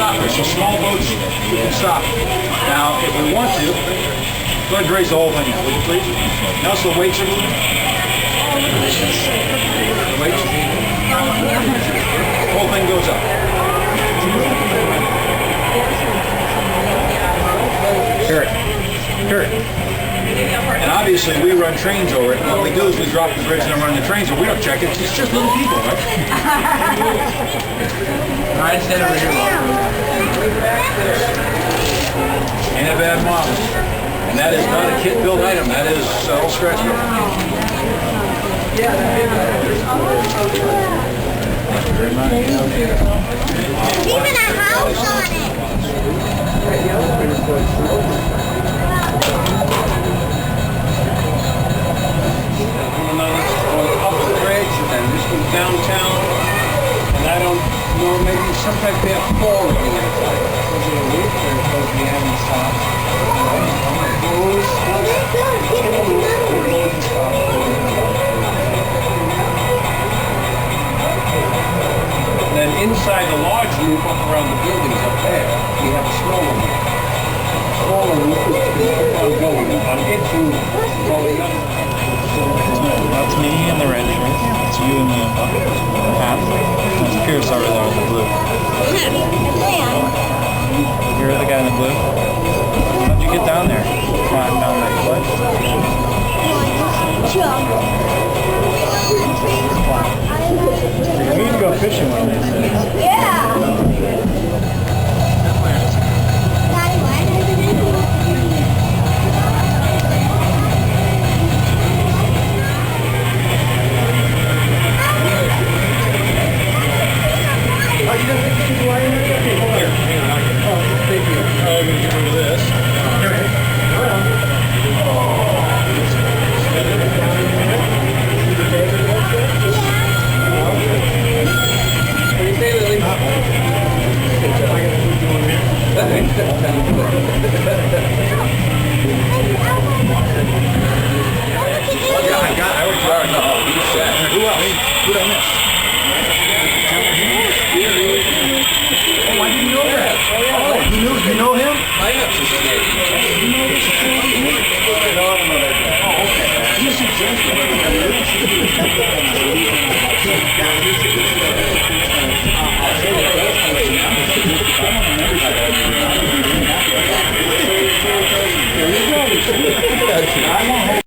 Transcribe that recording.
stop there. So small boats, we can stop. Now, if we want to, go ahead and raise the whole thing out, would you please? Notice the weights are moving. Weights. The whole thing goes up. Carry it. Carry it. And obviously we run trains over it. What we do is we drop the bridge and then run the trains over. We don't check it. It's just little people, right? All right, stand over here. Ain't a bad model. And that is not a kit-built item. That is all scratch built. Even a house on it. Up the bridge, and then this goes downtown. And I don't know, maybe sometimes they have four on the inside. Was it a week or supposed to be having stops? And then inside the large loop up around the buildings up there, we have a smaller loop. Smaller loop is keep on going. On its loop, going up. That's me in the red shirt. That's you in the hat. That's Pierce over there in the blue. You're the guy in the blue? How'd you get down there? Climb down that cliff? We need to go fishing one day. Yeah. You know him? I know. I won't